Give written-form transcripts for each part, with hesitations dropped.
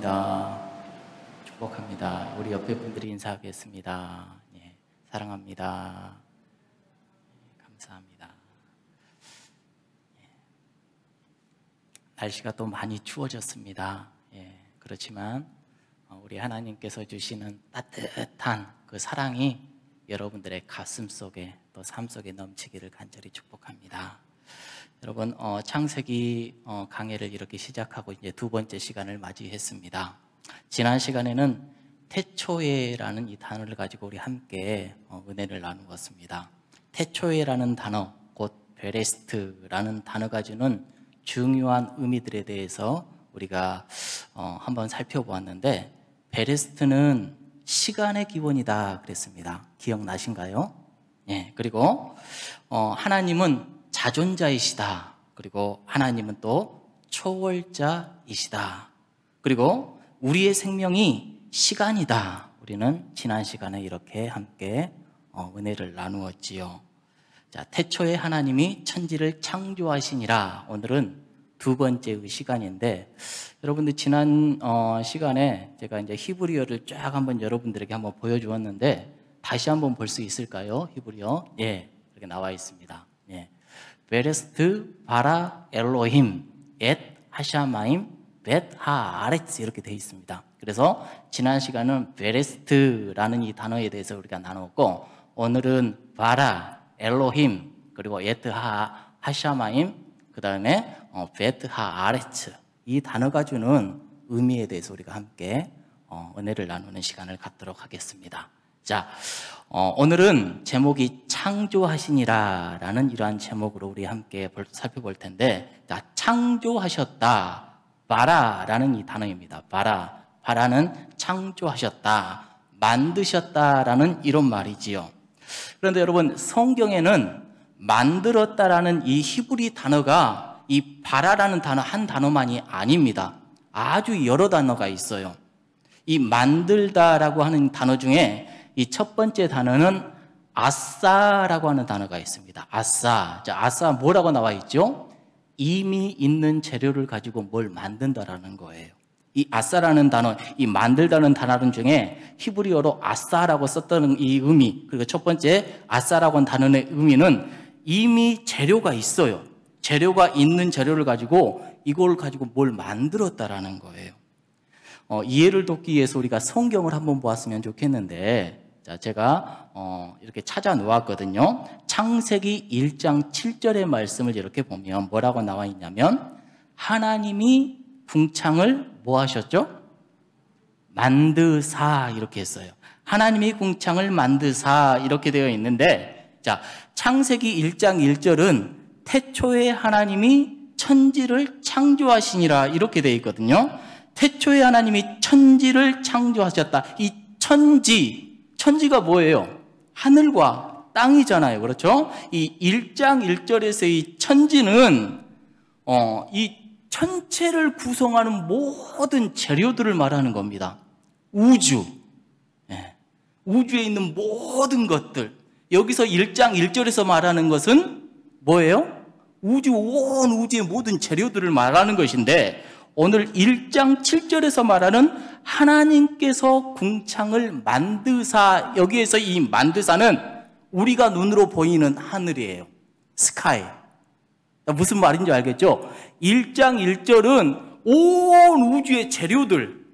축복합니다. 축복합니다. 우리 옆에 분들이 인사하겠습니다. 예, 사랑합니다. 감사합니다. 예, 날씨가 또 많이 추워졌습니다. 예, 그렇지만 우리 하나님께서 주시는 따뜻한 그 사랑이 여러분들의 가슴 속에 또 삶 속에 넘치기를 간절히 축복합니다. 여러분, 창세기 강해를 이렇게 시작하고 이제 두 번째 시간을 맞이했습니다. 지난 시간에는 태초에라는 이 단어를 가지고 우리 함께 은혜를 나누었습니다. 태초에라는 단어, 곧 베레스트라는 단어가 주는 중요한 의미들에 대해서 우리가 한번 살펴보았는데, 베레스트는 시간의 기원이다 그랬습니다. 기억나신가요? 예, 그리고 하나님은 자존자이시다. 그리고 하나님은 또 초월자이시다. 그리고 우리의 생명이 시간이다. 우리는 지난 시간에 이렇게 함께 은혜를 나누었지요. 자, 태초에 하나님이 천지를 창조하시니라. 오늘은 두 번째 시간인데, 여러분들 지난 시간에 제가 이제 히브리어를 쫙 한번 여러분들에게 한번 보여주었는데, 다시 한번 볼 수 있을까요? 히브리어? 예, 이렇게 나와 있습니다. 예. 베레스트 바라 엘로힘 엣 하샤마임 벳 하아레츠 이렇게 되어 있습니다. 그래서 지난 시간은 베레스트라는 이 단어에 대해서 우리가 나눴고, 오늘은 바라 엘로힘 그리고 엣 하샤마임 그 다음에 벳 하아레츠 이 단어가 주는 의미에 대해서 우리가 함께 은혜를 나누는 시간을 갖도록 하겠습니다. 자, 오늘은 제목이 창조하시니라 라는 이러한 제목으로 우리 함께 살펴볼 텐데, 자, 창조하셨다, 바라라는 이 단어입니다. 바라는 창조하셨다, 만드셨다라는 이런 말이지요. 그런데 여러분, 성경에는 만들었다라는 이 히브리 단어가 이 바라라는 단어 한 단어만이 아닙니다. 아주 여러 단어가 있어요. 이 만들다라고 하는 단어 중에 이 첫 번째 단어는 아싸라고 하는 단어가 있습니다. 아싸. 자, 아싸 뭐라고 나와 있죠? 이미 있는 재료를 가지고 뭘 만든다라는 거예요. 이 아싸라는 단어, 이 만들다는 단어 중에 히브리어로 아싸라고 썼던 이 의미, 그리고 첫 번째 아싸라고 하는 단어의 의미는 이미 재료가 있어요. 재료가 있는 재료를 가지고 이걸 가지고 뭘 만들었다라는 거예요. 이해를 돕기 위해서 우리가 성경을 한번 보았으면 좋겠는데, 자, 제가 이렇게 찾아 놓았거든요. 창세기 1장 7절의 말씀을 이렇게 보면 뭐라고 나와 있냐면, 하나님이 궁창을 뭐 하셨죠? 만드사 이렇게 했어요. 하나님이 궁창을 만드사 이렇게 되어 있는데, 자, 창세기 1장 1절은 태초에 하나님이 천지를 창조하시니라 이렇게 되어 있거든요. 태초에 하나님이 천지를 창조하셨다. 이 천지가 뭐예요? 하늘과 땅이잖아요. 그렇죠? 이 1장 1절에서 이 천지는 이 천체를 구성하는 모든 재료들을 말하는 겁니다. 우주, 예. 우주에 있는 모든 것들. 여기서 1장 1절에서 말하는 것은 뭐예요? 온 우주의 모든 재료들을 말하는 것인데, 오늘 1장 7절에서 말하는 하나님께서 궁창을 만드사, 여기에서 이 만드사는 우리가 눈으로 보이는 하늘이에요. 스카이. 무슨 말인지 알겠죠? 1장 1절은 온 우주의 재료들,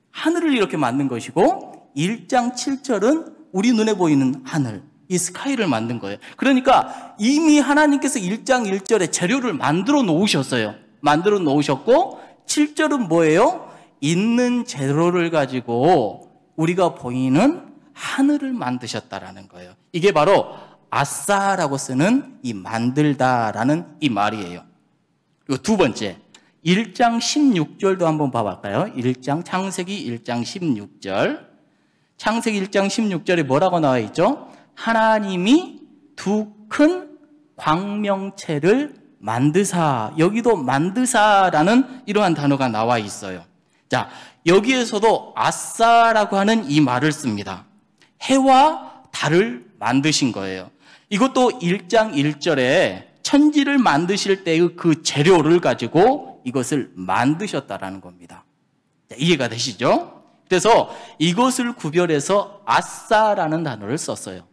하늘을 이렇게 만든 것이고, 1장 7절은 우리 눈에 보이는 하늘, 이 스카이를 만든 거예요. 그러니까 이미 하나님께서 1장 1절에 재료를 만들어 놓으셨어요. 만들어 놓으셨고, 7절은 뭐예요? 있는 재료를 가지고 우리가 보이는 하늘을 만드셨다라는 거예요. 이게 바로 아싸라고 쓰는 이 만들다라는 이 말이에요. 그리고 두 번째, 1장 16절도 한번 봐볼까요? 창세기 1장 16절. 창세기 1장 16절에 뭐라고 나와 있죠? 하나님이 두 큰 광명체를 만드사. 여기도 만드사라는 이러한 단어가 나와 있어요. 자, 여기에서도 아싸라고 하는 이 말을 씁니다. 해와 달을 만드신 거예요. 이것도 1장 1절에 천지를 만드실 때의 그 재료를 가지고 이것을 만드셨다라는 겁니다. 자, 이해가 되시죠? 그래서 이것을 구별해서 아싸라는 단어를 썼어요.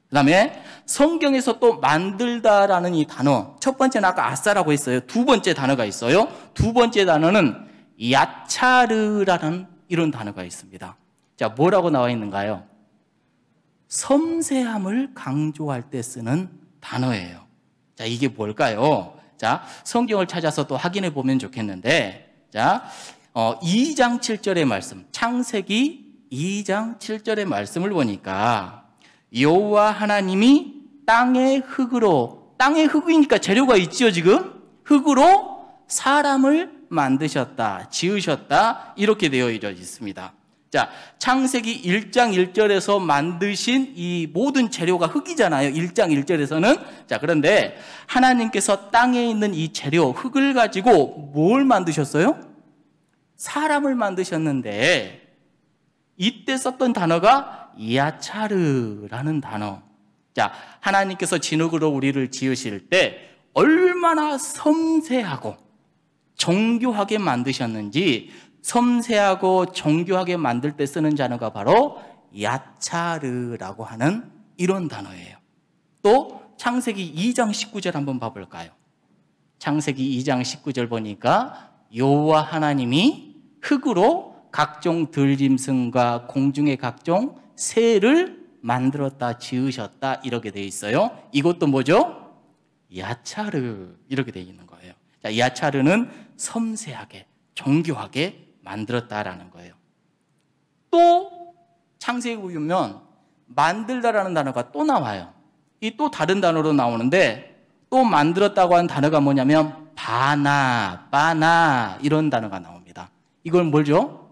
그 다음에 성경에서 또 만들다라는 이 단어, 첫 번째는 아까 아싸라고 했어요. 두 번째 단어가 있어요. 두 번째 단어는 야차르라는 이런 단어가 있습니다. 자, 뭐라고 나와 있는가요? 섬세함을 강조할 때 쓰는 단어예요. 자, 이게 뭘까요? 자, 성경을 찾아서 또 확인해 보면 좋겠는데, 자, 2장 7절의 말씀, 창세기 2장 7절의 말씀을 보니까 여호와 하나님이 땅의 흙으로, 땅의 흙이니까 재료가 있지요, 지금? 흙으로 사람을 만드셨다, 지으셨다, 이렇게 되어 있습니다. 자, 창세기 1장 1절에서 만드신 이 모든 재료가 흙이잖아요. 1장 1절에서는. 자, 그런데 하나님께서 땅에 있는 이 재료, 흙을 가지고 뭘 만드셨어요? 사람을 만드셨는데, 이때 썼던 단어가 야차르라는 단어. 자, 하나님께서 진흙으로 우리를 지으실 때 얼마나 섬세하고 정교하게 만드셨는지, 섬세하고 정교하게 만들 때 쓰는 단어가 바로 야차르라고 하는 이런 단어예요. 또 창세기 2장 19절 한번 봐볼까요? 창세기 2장 19절 보니까 여호와 하나님이 흙으로 각종 들짐승과 공중의 각종 새를 만들었다, 지으셨다, 이렇게 되어 있어요. 이것도 뭐죠? 야차르, 이렇게 되어 있는 거예요. 자, 야차르는 섬세하게, 정교하게 만들었다라는 거예요. 또 창세기 보면 만들다라는 단어가 또 나와요. 이 또 다른 단어로 나오는데, 또 만들었다고 하는 단어가 뭐냐면 바나 이런 단어가 나옵니다. 이걸 뭐죠?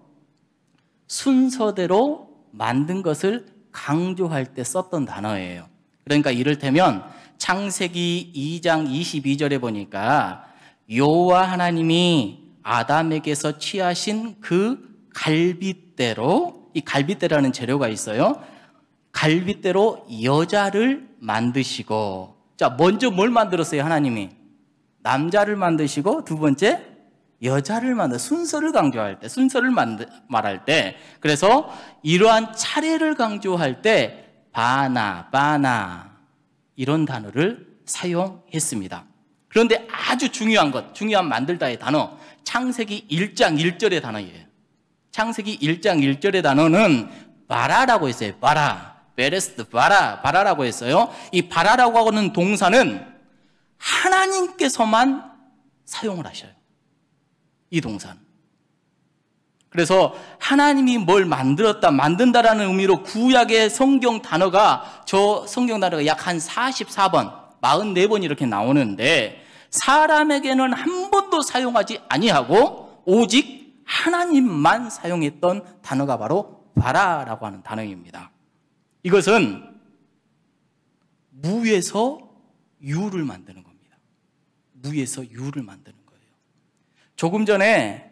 순서대로 만든 것을 강조할 때 썼던 단어예요. 그러니까 이를테면 창세기 2장 22절에 보니까 여호와 하나님이 아담에게서 취하신 그 갈빗대로, 이 갈빗대라는 재료가 있어요. 갈빗대로 여자를 만드시고, 자, 먼저 뭘 만들었어요? 하나님이 남자를 만드시고, 두 번째 여자를 순서를 강조할 때, 순서를 말할 때, 그래서 이러한 차례를 강조할 때 바나 이런 단어를 사용했습니다. 그런데 아주 중요한 만들다의 단어, 창세기 1장 1절의 단어예요. 창세기 1장 1절의 단어는 바라라고 했어요. 바라라고 했어요. 이 바라라고 하는 동사는 하나님께서만 사용을 하셔요. 이 동사는. 그래서 하나님이 뭘 만든다라는 의미로 구약의 성경 단어가, 저 성경 단어가 약 한 44번, 44번 이렇게 나오는데, 사람에게는 한 번도 사용하지 아니하고 오직 하나님만 사용했던 단어가 바로 바라라고 하는 단어입니다. 이것은 무에서 유를 만드는 겁니다. 무에서 유를 만드는 거예요. 조금 전에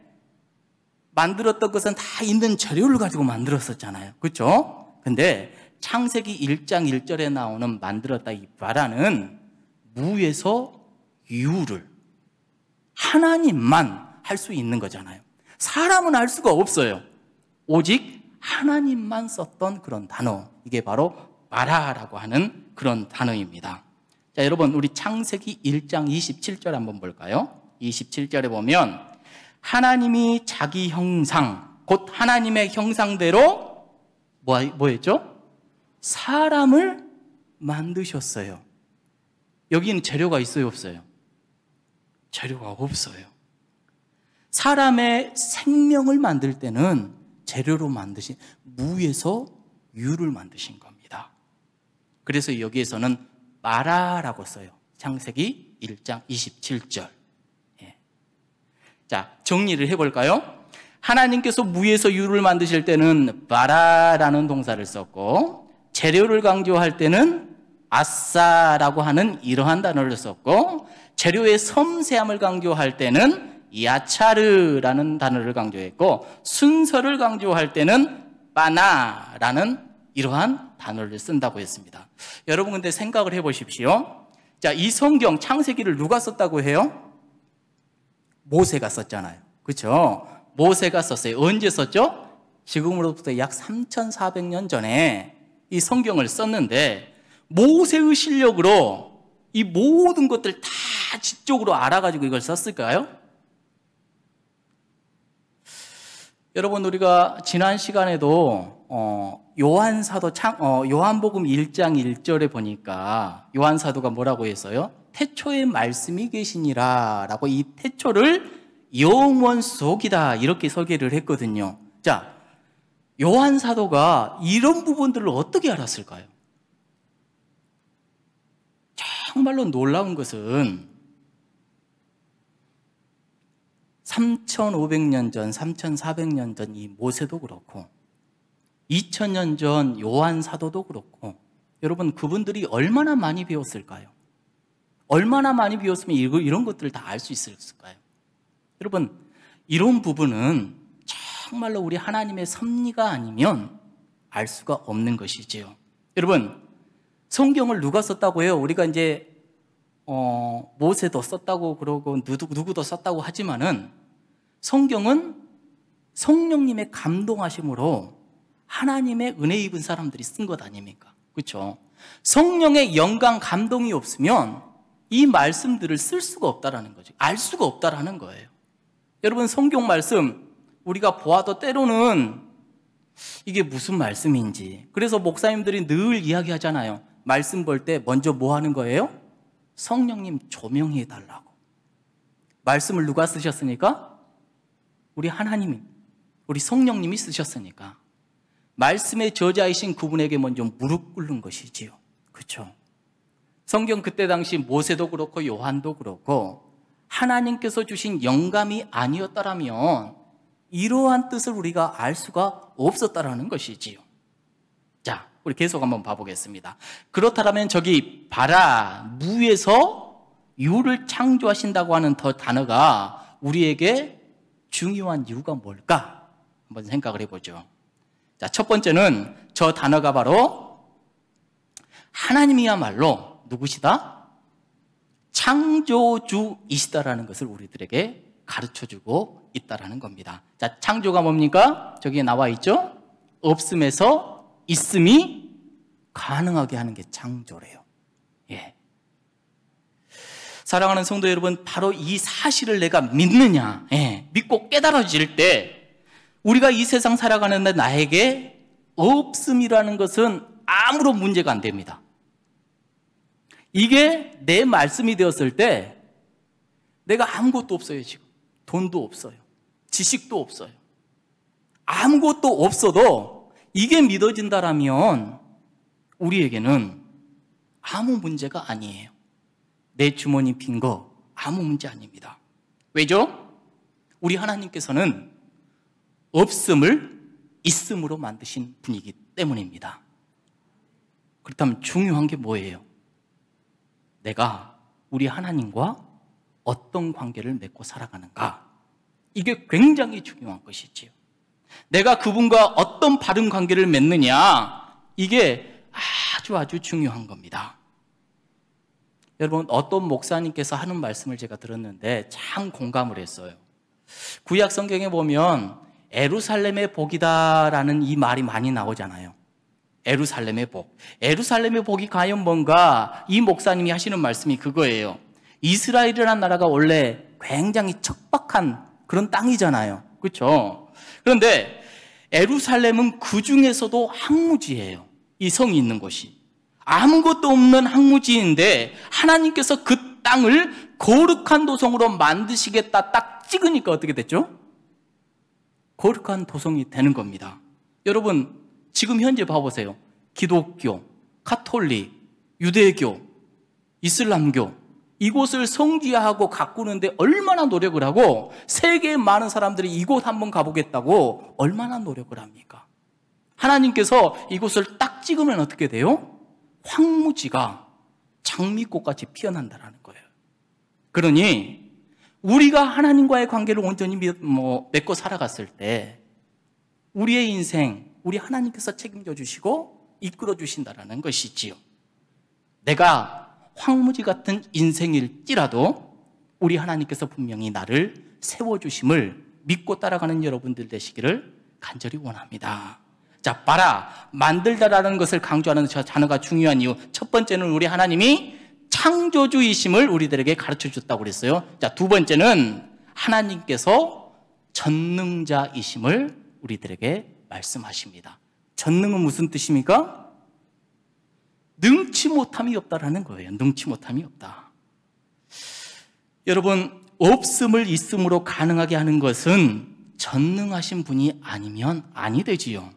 만들었던 것은 다 있는 재료를 가지고 만들었었잖아요. 그렇죠? 근데 창세기 1장 1절에 나오는 만들었다, 이 바라는 무에서 유를 하나님만 할 수 있는 거잖아요. 사람은 할 수가 없어요. 오직 하나님만 썼던 그런 단어, 이게 바로 바라라고 하는 그런 단어입니다. 자, 여러분, 우리 창세기 1장 27절 한번 볼까요? 27절에 보면 하나님이 자기 형상, 곧 하나님의 형상대로 뭐였죠? 사람을 만드셨어요. 여기는 재료가 있어요, 없어요? 재료가 없어요. 사람의 생명을 만들 때는 재료로 만드신, 무에서 유를 만드신 겁니다. 그래서 여기에서는 바라라고 써요. 창세기 1장 27절. 자, 정리를 해볼까요? 하나님께서 무에서 유를 만드실 때는 바라라는 동사를 썼고, 재료를 강조할 때는 아싸라고 하는 이러한 단어를 썼고, 재료의 섬세함을 강조할 때는 야차르라는 단어를 강조했고, 순서를 강조할 때는 바나라는 이러한 단어를 쓴다고 했습니다. 여러분, 근데 생각을 해보십시오. 자, 이 성경 창세기를 누가 썼다고 해요? 모세가 썼잖아요. 그렇죠? 모세가 썼어요. 언제 썼죠? 지금으로부터 약 3,400년 전에 이 성경을 썼는데 모세의 실력으로 이 모든 것들 다 지적으로 알아가지고 이걸 썼을까요? 여러분, 우리가 지난 시간에도 요한복음 1장 1절에 보니까 요한사도가 뭐라고 했어요? 태초에 말씀이 계시니라 라고 이 태초를 영원 속이다 이렇게 소개를 했거든요. 자, 요한사도가 이런 부분들을 어떻게 알았을까요? 정말로 놀라운 것은 3,500년 전, 3,400년 전 이 모세도 그렇고 2,000년 전 요한 사도도 그렇고 여러분 그분들이 얼마나 많이 배웠을까요? 얼마나 많이 배웠으면 이런 것들을 다 알 수 있을까요? 여러분 이런 부분은 정말로 우리 하나님의 섭리가 아니면 알 수가 없는 것이지요. 여러분 성경을 누가 썼다고 해요? 우리가 이제 모세도 썼다고 그러고 누구도 썼다고 하지만은 성경은 성령님의 감동하심으로 하나님의 은혜 입은 사람들이 쓴 것 아닙니까? 그렇죠? 성령의 영감 감동이 없으면 이 말씀들을 쓸 수가 없다라는 거죠. 알 수가 없다라는 거예요. 여러분 성경 말씀 우리가 보아도 때로는 이게 무슨 말씀인지, 그래서 목사님들이 늘 이야기하잖아요. 말씀 볼 때 먼저 뭐 하는 거예요? 성령님 조명해 달라고. 말씀을 누가 쓰셨으니까? 우리 하나님이, 우리 성령님이 쓰셨으니까 말씀의 저자이신 그분에게 먼저 무릎 꿇는 것이지요. 그렇죠? 성경 그때 당시 모세도 그렇고 요한도 그렇고 하나님께서 주신 영감이 아니었다라면 이러한 뜻을 우리가 알 수가 없었다라는 것이지요. 자, 우리 계속 한번 봐보겠습니다. 그렇다면 저기 바라, 무에서 유를 창조하신다고 하는 더 단어가 우리에게 중요한 이유가 뭘까? 한번 생각을 해보죠. 자, 첫 번째는 저 단어가 바로 하나님이야말로 누구시다? 창조주이시다라는 것을 우리들에게 가르쳐주고 있다라는 겁니다. 자, 창조가 뭡니까? 저기에 나와 있죠? 없음에서 있음이 가능하게 하는 게 창조래요. 예. 사랑하는 성도 여러분, 바로 이 사실을 내가 믿느냐, 믿고 깨달아질 때 우리가 이 세상 살아가는데 나에게 없음이라는 것은 아무런 문제가 안 됩니다. 이게 내 말씀이 되었을 때 내가 아무것도 없어요. 지금 돈도 없어요, 지식도 없어요, 아무것도 없어도 이게 믿어진다라면 우리에게는 아무 문제가 아니에요. 내 주머니 빈 거 아무 문제 아닙니다. 왜죠? 우리 하나님께서는 없음을 있음으로 만드신 분이기 때문입니다. 그렇다면 중요한 게 뭐예요? 내가 우리 하나님과 어떤 관계를 맺고 살아가는가? 이게 굉장히 중요한 것이지요. 내가 그분과 어떤 바른 관계를 맺느냐, 이게 아주 중요한 겁니다. 여러분, 어떤 목사님께서 하는 말씀을 제가 들었는데 참 공감을 했어요. 구약 성경에 보면 에루살렘의 복이다라는 이 말이 많이 나오잖아요. 에루살렘의 복. 에루살렘의 복이 과연 뭔가? 이 목사님이 하시는 말씀이 그거예요. 이스라엘이라는 나라가 원래 굉장히 척박한 그런 땅이잖아요. 그렇죠? 그런데 에루살렘은 그 중에서도 항무지예요. 이 성이 있는 곳이 아무것도 없는 항무지인데 하나님께서 그 땅을 거룩한 도성으로 만드시겠다 딱 찍으니까 어떻게 됐죠? 거룩한 도성이 되는 겁니다. 여러분 지금 현재 봐보세요. 기독교, 가톨릭, 유대교, 이슬람교, 이곳을 성지화하고 가꾸는데 얼마나 노력을 하고 세계의 많은 사람들이 이곳 한번 가보겠다고 얼마나 노력을 합니까? 하나님께서 이곳을 딱 찍으면 어떻게 돼요? 황무지가 장미꽃같이 피어난다는 거예요. 그러니 우리가 하나님과의 관계를 온전히 맺고 살아갔을 때 우리의 인생, 우리 하나님께서 책임져 주시고 이끌어 주신다는 것이지요. 내가 황무지 같은 인생일지라도 우리 하나님께서 분명히 나를 세워주심을 믿고 따라가는 여러분들 되시기를 간절히 원합니다. 자, 봐라. 만들다라는 것을 강조하는 저 단어가 중요한 이유. 첫 번째는 우리 하나님이 창조주이심을 우리들에게 가르쳐 줬다고 그랬어요. 자, 두 번째는 하나님께서 전능자이심을 우리들에게 말씀하십니다. 전능은 무슨 뜻입니까? 능치 못함이 없다라는 거예요. 능치 못함이 없다. 여러분, 없음을 있음으로 가능하게 하는 것은 전능하신 분이 아니면 아니 되지요.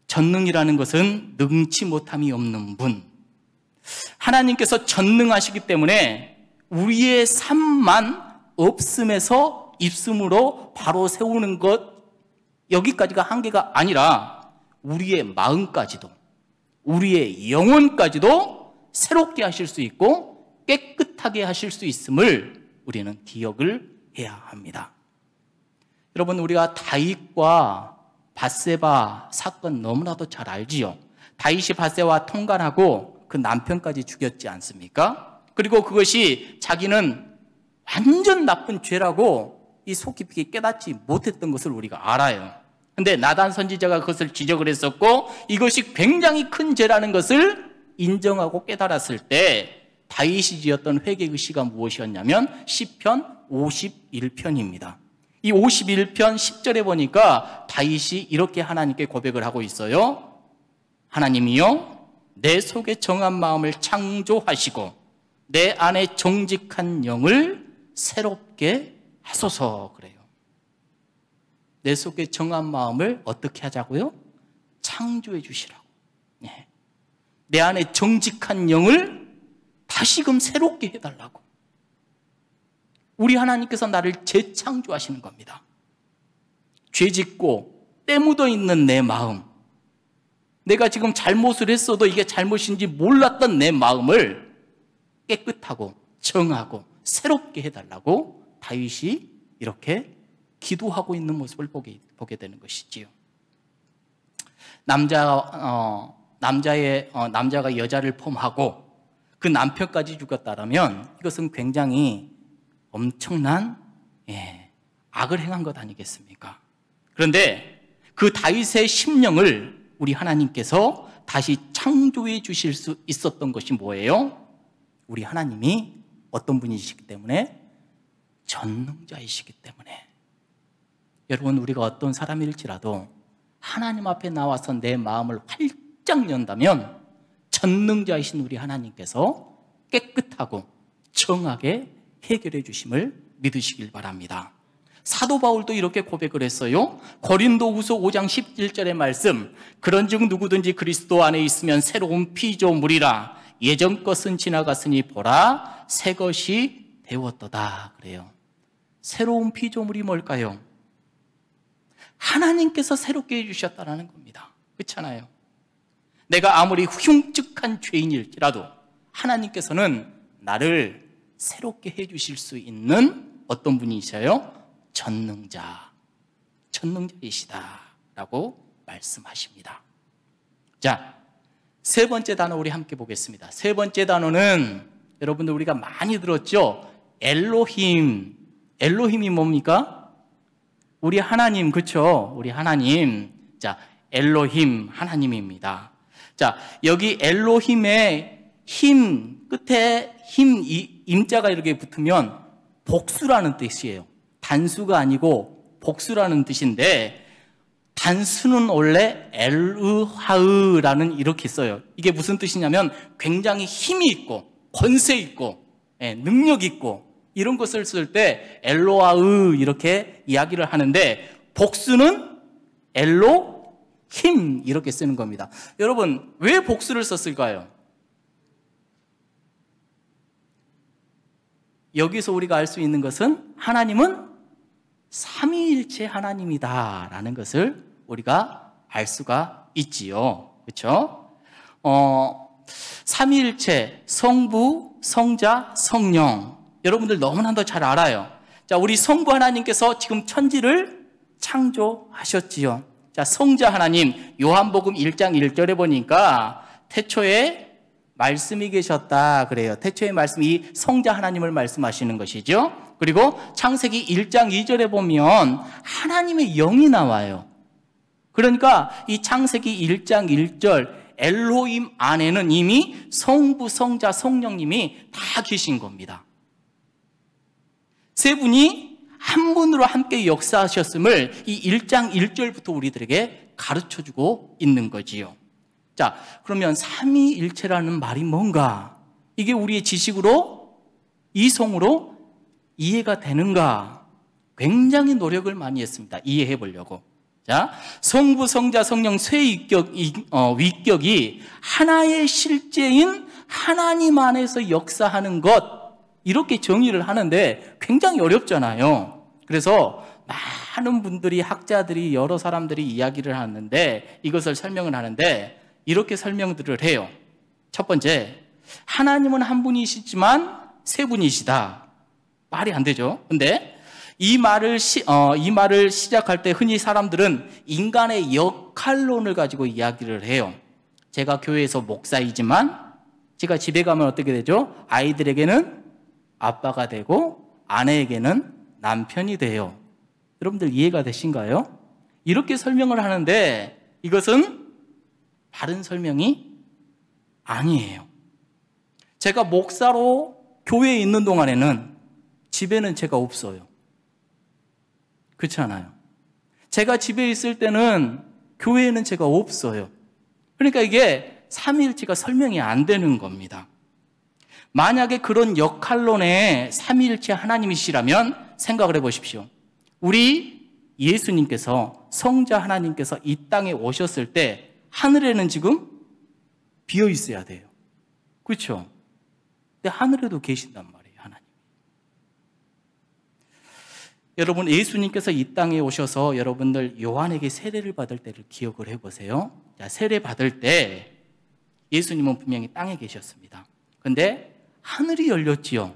전능이라는 것은 능치 못함이 없는 분. 하나님께서 전능하시기 때문에 우리의 삶만 없음에서 있음으로 바로 세우는 것, 여기까지가 한계가 아니라 우리의 마음까지도, 우리의 영혼까지도 새롭게 하실 수 있고 깨끗하게 하실 수 있음을 우리는 기억을 해야 합니다. 여러분, 우리가 다윗과 밧세바 사건 너무나도 잘 알지요. 다윗이 밧세바와 통간하고 그 남편까지 죽였지 않습니까? 그리고 그것이 자기는 완전 나쁜 죄라고 이 속 깊이 깨닫지 못했던 것을 우리가 알아요. 근데 나단 선지자가 그것을 지적을 했었고 이것이 굉장히 큰 죄라는 것을 인정하고 깨달았을 때 다윗이 지었던 회개의 시가 무엇이었냐면 시편 51편입니다. 이 51편 10절에 보니까 다윗이 이렇게 하나님께 고백을 하고 있어요. 하나님이여, 내 속에 정한 마음을 창조하시고 내 안에 정직한 영을 새롭게 하소서. 그래요. 내 속에 정한 마음을 어떻게 하자고요? 창조해 주시라고. 네. 내 안에 정직한 영을 다시금 새롭게 해달라고. 우리 하나님께서 나를 재창조하시는 겁니다. 죄짓고 때 묻어 있는 내 마음, 내가 지금 잘못을 했어도 이게 잘못인지 몰랐던 내 마음을 깨끗하고 정하고 새롭게 해달라고 다윗이 이렇게 기도하고 있는 모습을 보게 되는 것이지요. 남자가 여자를 포함하고 그 남편까지 죽였다면 이것은 굉장히 엄청난 악을 행한 것 아니겠습니까? 그런데 그 다윗의 심령을 우리 하나님께서 다시 창조해 주실 수 있었던 것이 뭐예요? 우리 하나님이 어떤 분이시기 때문에? 전능자이시기 때문에. 여러분, 우리가 어떤 사람일지라도 하나님 앞에 나와서 내 마음을 활짝 연다면 전능자이신 우리 하나님께서 깨끗하고 정하게 해결해 주심을 믿으시길 바랍니다. 사도 바울도 이렇게 고백을 했어요. 고린도후서 5장 11절의 말씀, 그런즉 누구든지 그리스도 안에 있으면 새로운 피조물이라, 예전 것은 지나갔으니 보라 새 것이 되었도다. 그래요. 새로운 피조물이 뭘까요? 하나님께서 새롭게 해주셨다는 겁니다. 그렇잖아요. 내가 아무리 흉측한 죄인일지라도 하나님께서는 나를 새롭게 해주실 수 있는 어떤 분이셔요? 전능자이시다라고 말씀하십니다. 자, 세 번째 단어 우리 함께 보겠습니다. 세 번째 단어는 여러분들 우리가 많이 들었죠? 엘로힘. 엘로힘이 뭡니까? 우리 하나님, 그렇죠? 우리 하나님. 자, 엘로힘, 하나님입니다. 자, 여기 엘로힘의 힘, 끝에 힘, 임자가 이렇게 붙으면 복수라는 뜻이에요. 단수가 아니고 복수라는 뜻인데, 단수는 원래 엘르하으라는 이렇게 써요. 이게 무슨 뜻이냐면 굉장히 힘이 있고 권세 있고 능력 있고 이런 것을 쓸 때 엘로하으 이렇게 이야기를 하는데, 복수는 엘로힘 이렇게 쓰는 겁니다. 여러분, 왜 복수를 썼을까요? 여기서 우리가 알 수 있는 것은 하나님은 삼위일체 하나님이다라는 것을 우리가 알 수가 있지요. 그렇죠? 삼위일체, 성부, 성자, 성령. 여러분들 너무나도 잘 알아요. 자, 우리 성부 하나님께서 지금 천지를 창조하셨지요. 자, 성자 하나님, 요한복음 1장 1절에 보니까 태초에 말씀이 계셨다 그래요. 태초의 말씀이 성자 하나님을 말씀하시는 것이죠. 그리고 창세기 1장 2절에 보면 하나님의 영이 나와요. 그러니까 이 창세기 1장 1절 엘로힘 안에는 이미 성부, 성자, 성령님이 다 계신 겁니다. 세 분이 한 분으로 함께 역사하셨음을 이 1장 1절부터 우리들에게 가르쳐주고 있는 거지요. 자, 그러면 삼위일체라는 말이 뭔가? 이게 우리의 지식으로, 이성으로 이해가 되는가? 굉장히 노력을 많이 했습니다. 이해해 보려고. 자, 성부, 성자, 성령 위격이 하나의 실제인 하나님 안에서 역사하는 것, 이렇게 정의를 하는데 굉장히 어렵잖아요. 그래서 많은 분들이, 학자들이, 여러 사람들이 이야기를 하는데, 이것을 설명을 하는데 이렇게 설명들을 해요. 첫 번째, 하나님은 한 분이시지만 세 분이시다. 말이 안 되죠. 근데 이 말을 시작할 때 흔히 사람들은 인간의 역할론을 가지고 이야기를 해요. 제가 교회에서 목사이지만 제가 집에 가면 어떻게 되죠? 아이들에게는 아빠가 되고 아내에게는 남편이 돼요. 여러분들 이해가 되신가요? 이렇게 설명을 하는데 이것은 바른 설명이 아니에요. 제가 목사로 교회에 있는 동안에는 집에는 제가 없어요. 그렇지 않아요? 제가 집에 있을 때는 교회에는 제가 없어요. 그러니까 이게 삼위일체가 설명이 안 되는 겁니다. 만약에 그런 역할론에 삼위일체 하나님이시라면 생각을 해보십시오. 우리 예수님께서, 성자 하나님께서 이 땅에 오셨을 때 하늘에는 지금 비어 있어야 돼요. 그렇죠? 근데 하늘에도 계신단 말이에요, 하나님. 여러분, 예수님께서 이 땅에 오셔서 여러분들 요한에게 세례를 받을 때를 기억을 해보세요. 자, 세례 받을 때 예수님은 분명히 땅에 계셨습니다. 근데 하늘이 열렸지요.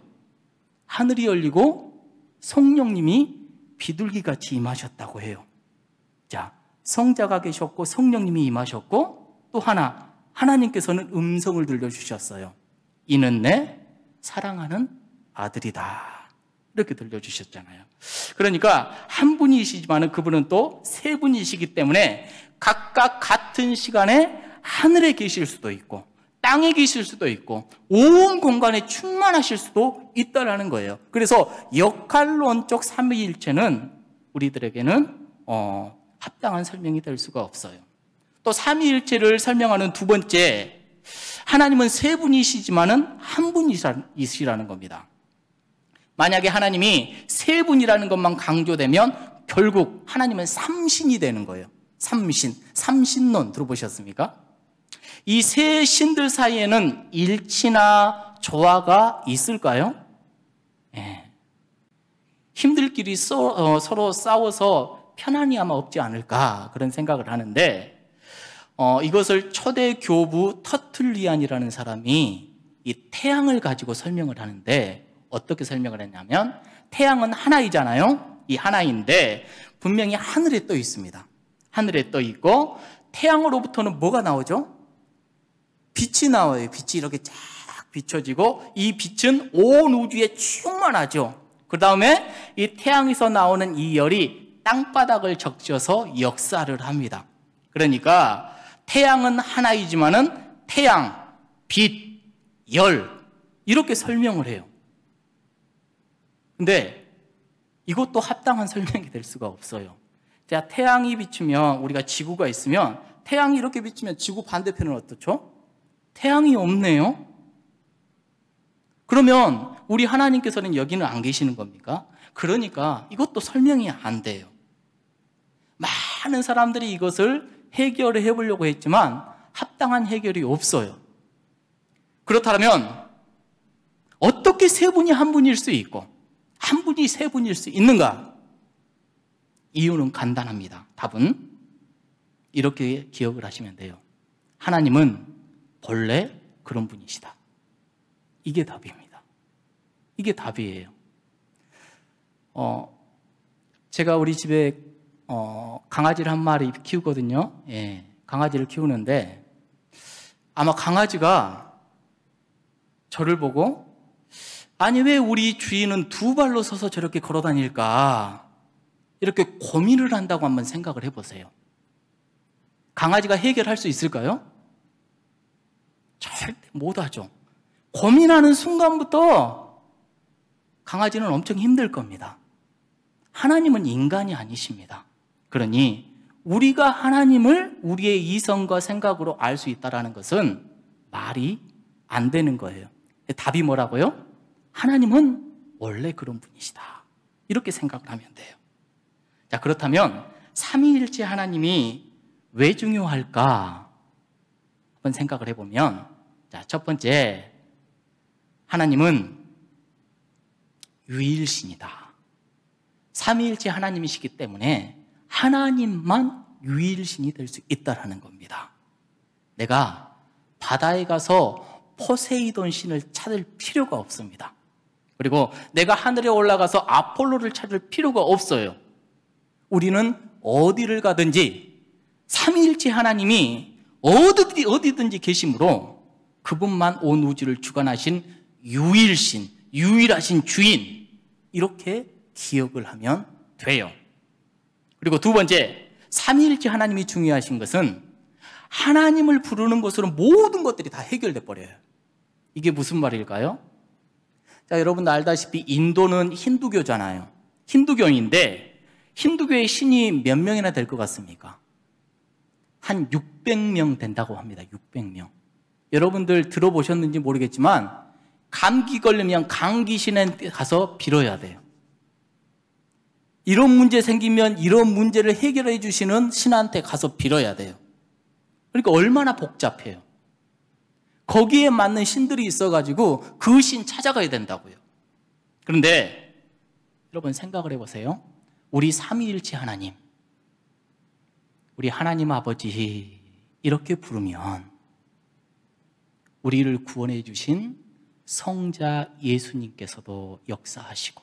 하늘이 열리고 성령님이 비둘기같이 임하셨다고 해요. 자, 성자가 계셨고 성령님이 임하셨고 또 하나, 하나님께서는 음성을 들려주셨어요. 이는 내 사랑하는 아들이다. 이렇게 들려주셨잖아요. 그러니까 한 분이시지만 그분은 또 세 분이시기 때문에 각각 같은 시간에 하늘에 계실 수도 있고 땅에 계실 수도 있고 온 공간에 충만하실 수도 있다라는 거예요. 그래서 역할론적 삼위일체는 우리들에게는 합당한 설명이 될 수가 없어요. 또 삼위일체를 설명하는 두 번째, 하나님은 세 분이시지만은 한 분이시라는 겁니다. 만약에 하나님이 세 분이라는 것만 강조되면 결국 하나님은 삼신이 되는 거예요. 삼신론 들어보셨습니까? 이 세 신들 사이에는 일치나 조화가 있을까요? 예. 힘들끼리 서로 싸워서 편안이 아마 없지 않을까 그런 생각을 하는데 이것을 초대 교부 터툴리안이라는 사람이 이 태양을 가지고 설명을 하는데 어떻게 설명을 했냐면 태양은 하나이잖아요. 이 하나인데 분명히 하늘에 떠 있습니다. 하늘에 떠 있고 태양으로부터는 뭐가 나오죠? 빛이 나와요. 빛이 이렇게 쫙 비춰지고 이 빛은 온 우주에 충만하죠. 그 다음에 이 태양에서 나오는 이 열이 땅바닥을 적셔서 역사를 합니다. 그러니까 태양은 하나이지만은 태양, 빛, 열 이렇게 설명을 해요. 근데 이것도 합당한 설명이 될 수가 없어요. 자, 태양이 비추면 우리가 지구가 있으면 태양이 이렇게 비추면 지구 반대편은 어떻죠? 태양이 없네요. 그러면 우리 하나님께서는 여기는 안 계시는 겁니까? 그러니까 이것도 설명이 안 돼요. 많은 사람들이 이것을 해결해 보려고 했지만 합당한 해결이 없어요. 그렇다면 어떻게 세 분이 한 분일 수 있고 한 분이 세 분일 수 있는가? 이유는 간단합니다. 답은 이렇게 기억을 하시면 돼요. 하나님은 본래 그런 분이시다. 이게 답입니다. 이게 답이에요. 제가 우리 집에 강아지를 한 마리 키우거든요. 예, 강아지를 키우는데 아마 강아지가 저를 보고 아니 왜 우리 주인은 두 발로 서서 저렇게 걸어 다닐까? 이렇게 고민을 한다고 한번 생각을 해보세요. 강아지가 해결할 수 있을까요? 절대 못하죠. 고민하는 순간부터 강아지는 엄청 힘들 겁니다. 하나님은 인간이 아니십니다. 그러니 우리가 하나님을 우리의 이성과 생각으로 알 수 있다는 것은 말이 안 되는 거예요. 답이 뭐라고요? 하나님은 원래 그런 분이시다. 이렇게 생각을 하면 돼요. 자, 그렇다면 삼위일체 하나님이 왜 중요할까? 한번 생각을 해보면, 자, 첫 번째, 하나님은 유일신이다. 삼위일체 하나님이시기 때문에 하나님만 유일신이 될 수 있다는 겁니다. 내가 바다에 가서 포세이돈 신을 찾을 필요가 없습니다. 그리고 내가 하늘에 올라가서 아폴로를 찾을 필요가 없어요. 우리는 어디를 가든지 삼위일체 하나님이 어디든지 계심으로 그분만 온 우주를 주관하신 유일신, 유일하신 주인, 이렇게 기억을 하면 돼요. 그리고 두 번째, 삼위일체 하나님이 중요하신 것은 하나님을 부르는 것으로 모든 것들이 다 해결돼 버려요. 이게 무슨 말일까요? 자, 여러분 알다시피 인도는 힌두교잖아요. 힌두교인데 힌두교의 신이 몇 명이나 될 것 같습니까? 한 600명 된다고 합니다. 600명. 여러분들 들어보셨는지 모르겠지만 감기 걸리면 감기신에 가서 빌어야 돼요. 이런 문제 생기면 이런 문제를 해결해 주시는 신한테 가서 빌어야 돼요. 그러니까 얼마나 복잡해요. 거기에 맞는 신들이 있어가지고 그 신 찾아가야 된다고요. 그런데 여러분 생각을 해보세요. 우리 삼위일체 하나님, 우리 하나님 아버지 이렇게 부르면 우리를 구원해 주신 성자 예수님께서도 역사하시고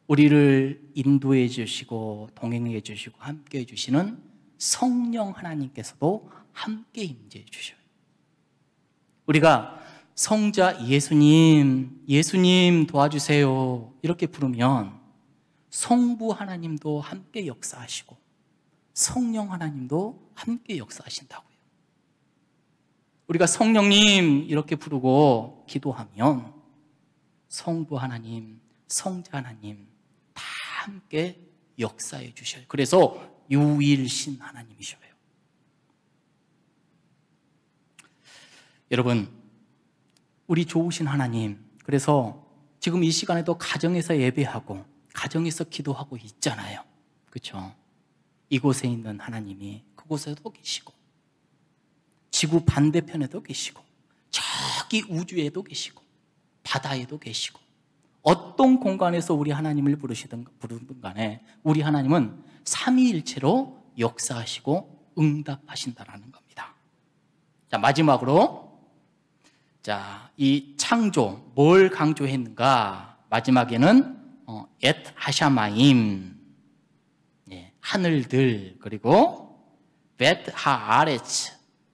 우리를 인도해 주시고 동행해 주시고 함께 해 주시는 성령 하나님께서도 함께 임재해 주셔요. 우리가 성자 예수님, 예수님 도와주세요 이렇게 부르면 성부 하나님도 함께 역사하시고 성령 하나님도 함께 역사하신다고요. 우리가 성령님 이렇게 부르고 기도하면 성부 하나님, 성자 하나님 다 함께 역사해 주셔요. 그래서 유일신 하나님이셔요. 여러분, 우리 좋으신 하나님, 그래서 지금 이 시간에도 가정에서 예배하고 가정에서 기도하고 있잖아요. 그렇죠? 이곳에 있는 하나님이 그곳에도 계시고 지구 반대편에도 계시고 저기 우주에도 계시고 바다에도 계시고 어떤 공간에서 우리 하나님을 부르든 간에 우리 하나님은 삼위일체로 역사하시고 응답하신다라는 겁니다. 자, 마지막으로 자, 이 창조 뭘 강조했는가? 마지막에는 엣 하샤마임, 하늘들, 그리고 벳 하아레츠,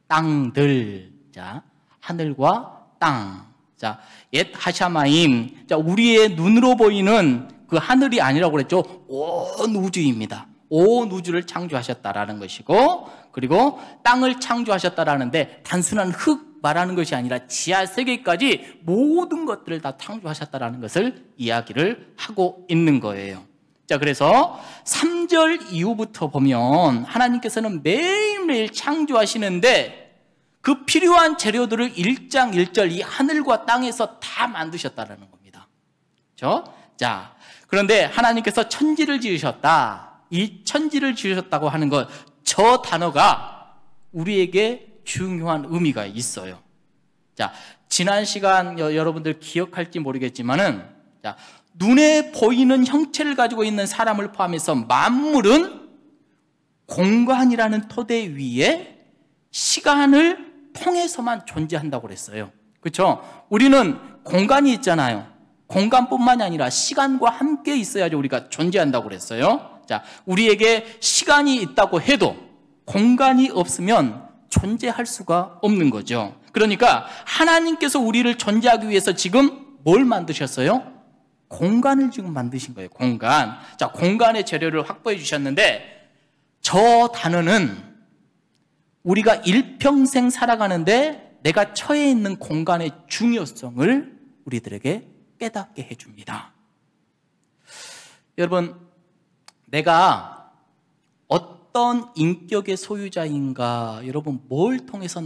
땅들. 자, 하늘과 땅. 자, 엣 하샤마임. 자, 우리의 눈으로 보이는 그 하늘이 아니라고 그랬죠. 온 우주입니다. 온 우주를 창조하셨다라는 것이고, 그리고 땅을 창조하셨다라는데 단순한 흙 말하는 것이 아니라 지하 세계까지 모든 것들을 다 창조하셨다라는 것을 이야기를 하고 있는 거예요. 자, 그래서 3절 이후부터 보면 하나님께서는 매일매일 창조하시는데 그 필요한 재료들을 1장 1절 이 하늘과 땅에서 다 만드셨다라는 겁니다. 그렇죠? 자, 그런데 하나님께서 천지를 지으셨다. 이 천지를 지으셨다고 하는 것, 저 단어가 우리에게 중요한 의미가 있어요. 자, 지난 시간 여러분들 기억할지 모르겠지만은, 자, 눈에 보이는 형체를 가지고 있는 사람을 포함해서 만물은 공간이라는 토대 위에 시간을 통해서만 존재한다고 그랬어요. 그렇죠? 우리는 공간이 있잖아요. 공간뿐만이 아니라 시간과 함께 있어야지 우리가 존재한다고 그랬어요. 자, 우리에게 시간이 있다고 해도 공간이 없으면 존재할 수가 없는 거죠. 그러니까 하나님께서 우리를 존재하기 위해서 지금 뭘 만드셨어요? 공간을 지금 만드신 거예요. 공간. 자, 공간의 재료를 확보해 주셨는데, 저 단어는 우리가 일평생 살아가는데 내가 처해 있는 공간의 중요성을 우리들에게 깨닫게 해줍니다. 여러분, 내가 어떤 인격의 소유자인가, 여러분 뭘 통해서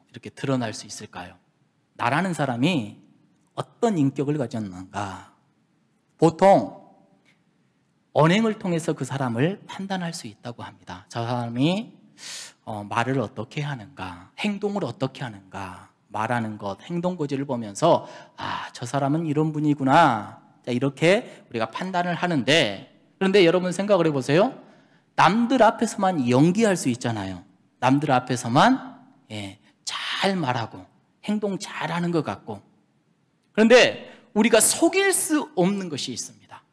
이렇게 드러날 수 있을까요? 나라는 사람이 어떤 인격을 가졌는가? 보통 언행을 통해서 그 사람을 판단할 수 있다고 합니다. 저 사람이 말을 어떻게 하는가, 행동을 어떻게 하는가, 말하는 것, 행동 고지를 보면서 저 사람은 이런 분이구나, 자, 이렇게 우리가 판단을 하는데, 그런데 여러분 생각을 해보세요. 남들 앞에서만 연기할 수 있잖아요. 남들 앞에서만 잘 말하고 행동 잘하는 것 같고, 그런데 우리가 속일 수 없는 것이 있습니다.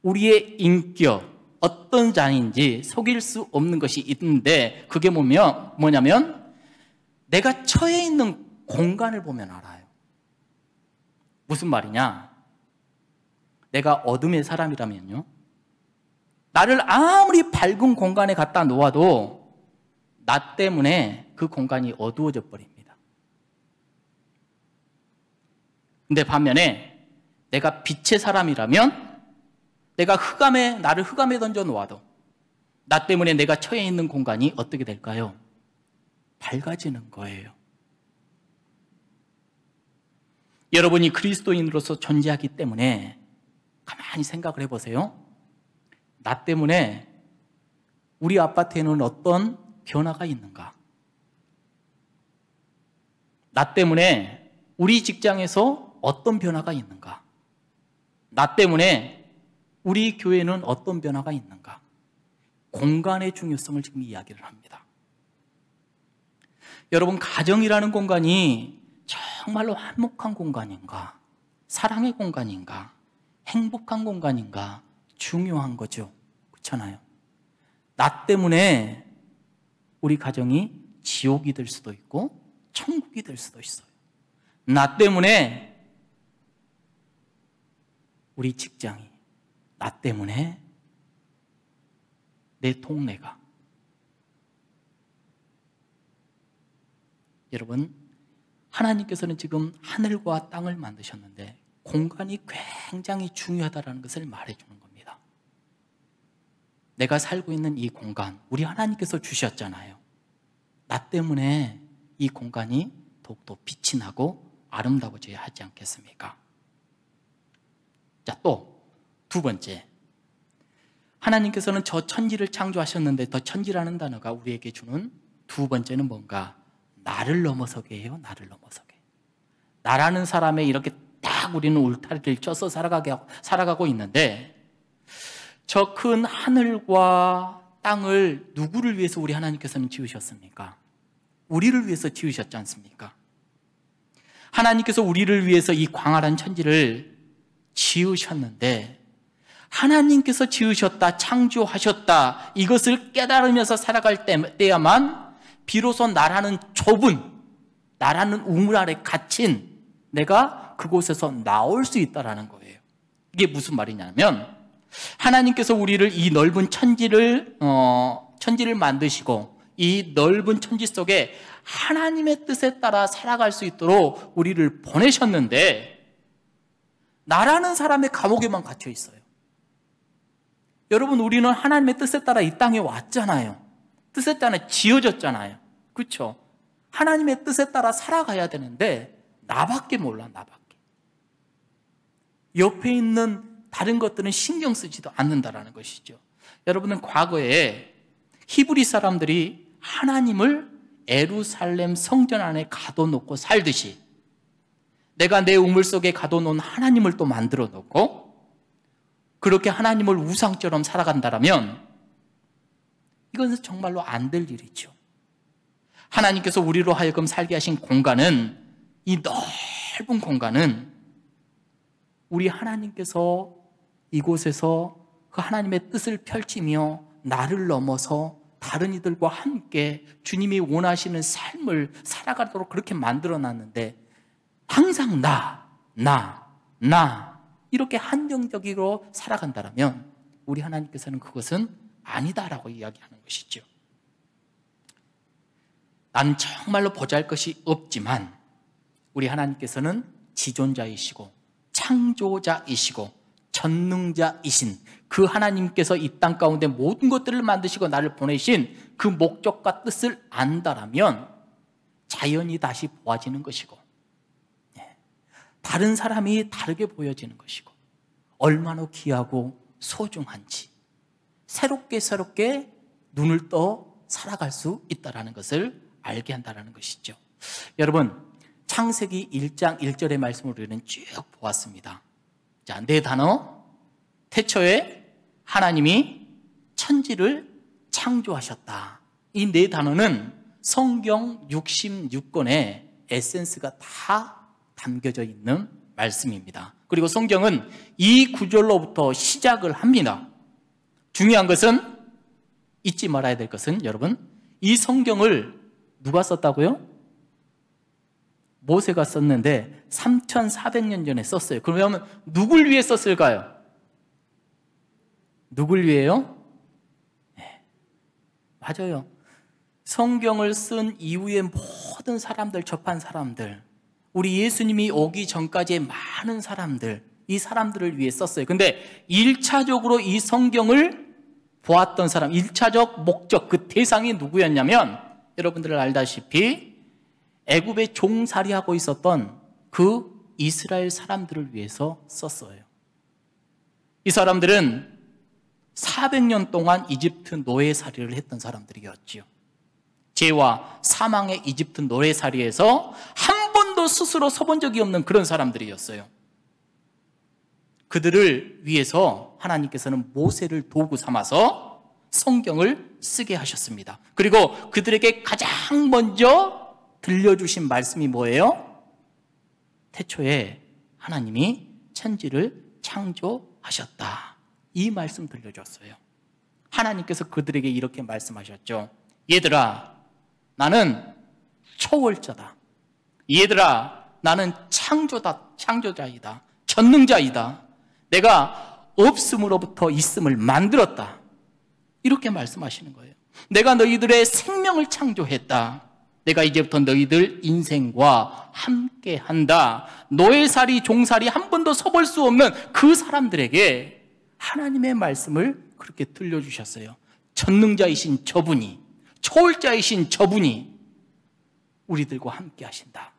우리의 인격, 어떤 자인지 속일 수 없는 것이 있는데, 그게 뭐냐면 내가 처해 있는 공간을 보면 알아요. 무슨 말이냐? 내가 어둠의 사람이라면요, 나를 아무리 밝은 공간에 갖다 놓아도 나 때문에 그 공간이 어두워져 버립니다. 근데 반면에 내가 빛의 사람이라면, 내가 나를 흑암에 던져 놓아도 나 때문에 내가 처해 있는 공간이 어떻게 될까요? 밝아지는 거예요. 여러분이 그리스도인으로서 존재하기 때문에 가만히 생각을 해보세요. 나 때문에 우리 아파트에는 어떤 변화가 있는가? 나 때문에 우리 직장에서 어떤 변화가 있는가? 나 때문에 우리 교회는 어떤 변화가 있는가? 공간의 중요성을 지금 이야기를 합니다. 여러분, 가정이라는 공간이 정말로 화목한 공간인가? 사랑의 공간인가? 행복한 공간인가? 중요한 거죠. 그렇잖아요. 나 때문에 우리 가정이 지옥이 될 수도 있고 천국이 될 수도 있어요. 나 때문에 우리 직장이, 나 때문에 내 동네가. 여러분, 하나님께서는 지금 하늘과 땅을 만드셨는데 공간이 굉장히 중요하다는 것을 말해주는 겁니다. 내가 살고 있는 이 공간, 우리 하나님께서 주셨잖아요. 나 때문에 이 공간이 더욱더 빛이 나고 아름다워져야 하지 않겠습니까? 자, 또 두 번째, 하나님께서는 저 천지를 창조하셨는데, 더 천지라는 단어가 우리에게 주는 두 번째는 뭔가? 나를 넘어서게 해요. 나를 넘어서게. 나라는 사람의 이렇게 딱 우리는 울타리를 쳐서 살아가고 있는데, 저 큰 하늘과 땅을 누구를 위해서 우리 하나님께서는 지으셨습니까? 우리를 위해서 지으셨지 않습니까? 하나님께서 우리를 위해서 이 광활한 천지를 지으셨는데, 하나님께서 지으셨다, 창조하셨다, 이것을 깨달으면서 살아갈 때야만 비로소 나라는 좁은, 나라는 우물 아래 갇힌 내가 그곳에서 나올 수 있다는 거예요. 이게 무슨 말이냐면, 하나님께서 우리를 이 넓은 천지를 만드시고 이 넓은 천지 속에 하나님의 뜻에 따라 살아갈 수 있도록 우리를 보내셨는데, 나라는 사람의 감옥에만 갇혀 있어요. 여러분, 우리는 하나님의 뜻에 따라 이 땅에 왔잖아요. 뜻에 따라 지어졌잖아요. 그렇죠? 하나님의 뜻에 따라 살아가야 되는데 나밖에 몰라, 나밖에. 옆에 있는 다른 것들은 신경 쓰지도 않는다라는 것이죠. 여러분은 과거에 히브리 사람들이 하나님을 예루살렘 성전 안에 가둬놓고 살듯이, 내가 내 우물 속에 가둬놓은 하나님을 또 만들어 놓고 그렇게 하나님을 우상처럼 살아간다면 이것은 정말로 안 될 일이죠. 하나님께서 우리로 하여금 살게 하신 공간은, 이 넓은 공간은 우리 하나님께서 이곳에서 그 하나님의 뜻을 펼치며 나를 넘어서 다른 이들과 함께 주님이 원하시는 삶을 살아가도록 그렇게 만들어놨는데 항상 나 이렇게 한정적으로 살아간다면 우리 하나님께서는 그것은 아니다라고 이야기하는 것이죠. 나는 정말로 보잘것이 없지만 우리 하나님께서는 지존자이시고 창조자이시고 전능자이신 그 하나님께서 이 땅 가운데 모든 것들을 만드시고 나를 보내신 그 목적과 뜻을 안다라면 자연이 다시 보아지는 것이고 다른 사람이 다르게 보여지는 것이고 얼마나 귀하고 소중한지 새롭게 눈을 떠 살아갈 수 있다는 것을 알게 한다는 것이죠. 여러분, 창세기 1장 1절의 말씀을 우리는 쭉 보았습니다. 자, 네 단어. 태초에 하나님이 천지를 창조하셨다. 이 네 단어는 성경 66권의 에센스가 다 담겨져 있는 말씀입니다. 그리고 성경은 이 구절로부터 시작을 합니다. 중요한 것은, 잊지 말아야 될 것은, 여러분, 이 성경을 누가 썼다고요? 모세가 썼는데 3,400년 전에 썼어요. 그러면 누굴 위해 썼을까요? 누굴 위해요? 네, 맞아요. 성경을 쓴 이후에 모든 사람들, 접한 사람들, 우리 예수님이 오기 전까지의 많은 사람들, 이 사람들을 위해 썼어요. 근데 1차적으로 이 성경을 보았던 사람, 1차적 목적, 그 대상이 누구였냐면 여러분들 알다시피 애굽에 종살이하고 있었던 그 이스라엘 사람들을 위해서 썼어요. 이 사람들은 400년 동안 이집트 노예살이를 했던 사람들이었지요. 죄와 사망의 이집트 노예살이에서 한 번도 스스로 서본 적이 없는 그런 사람들이었어요. 그들을 위해서 하나님께서는 모세를 도구 삼아서 성경을 쓰게 하셨습니다. 그리고 그들에게 가장 먼저 들려주신 말씀이 뭐예요? 태초에 하나님이 천지를 창조하셨다. 이 말씀 들려줬어요. 하나님께서 그들에게 이렇게 말씀하셨죠. 얘들아, 나는 초월자다. 얘들아, 나는 창조자이다. 전능자이다. 내가 없음으로부터 있음을 만들었다. 이렇게 말씀하시는 거예요. 내가 너희들의 생명을 창조했다. 내가 이제부터 너희들 인생과 함께한다. 노예살이, 종살이 한 번도 서볼 수 없는 그 사람들에게 하나님의 말씀을 그렇게 들려주셨어요. 전능자이신 저분이, 초월자이신 저분이 우리들과 함께 하신다.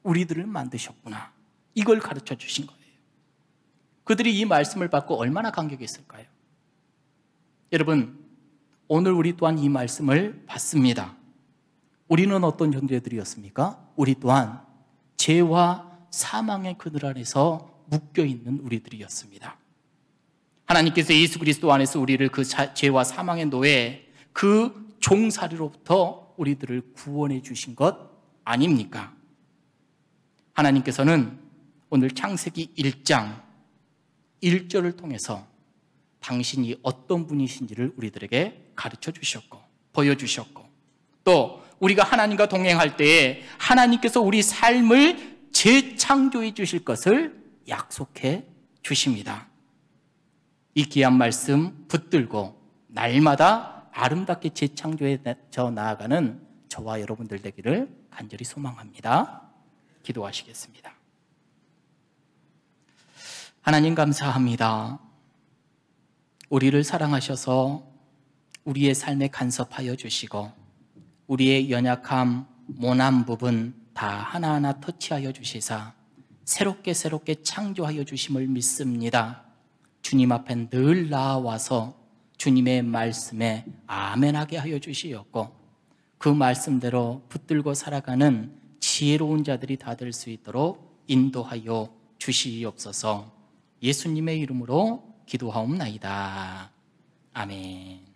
우리들을 만드셨구나. 이걸 가르쳐 주신 거예요. 그들이 이 말씀을 받고 얼마나 감격이 있을까요? 여러분, 오늘 우리 또한 이 말씀을 받습니다. 우리는 어떤 존재들이었습니까? 우리 또한 죄와 사망의 그늘 안에서 묶여있는 우리들이었습니다. 하나님께서 예수 그리스도 안에서 우리를 그 죄와 사망의 노예, 그 종살이로부터 우리들을 구원해 주신 것 아닙니까? 하나님께서는 오늘 창세기 1장 1절을 통해서 당신이 어떤 분이신지를 우리들에게 가르쳐 주셨고 보여주셨고, 또 우리가 하나님과 동행할 때에 하나님께서 우리 삶을 재창조해 주실 것을 약속해 주십니다. 이 귀한 말씀 붙들고 날마다 아름답게 재창조해져 나아가는 저와 여러분들 되기를 간절히 소망합니다. 기도하시겠습니다. 하나님 감사합니다. 우리를 사랑하셔서 우리의 삶에 간섭하여 주시고 우리의 연약함, 모난 부분 다 하나하나 터치하여 주시사 새롭게 창조하여 주심을 믿습니다. 주님 앞에 늘 나아와서 주님의 말씀에 아멘하게 하여 주시었고 그 말씀대로 붙들고 살아가는 지혜로운 자들이 다 될 수 있도록 인도하여 주시옵소서. 예수님의 이름으로 기도하옵나이다. 아멘.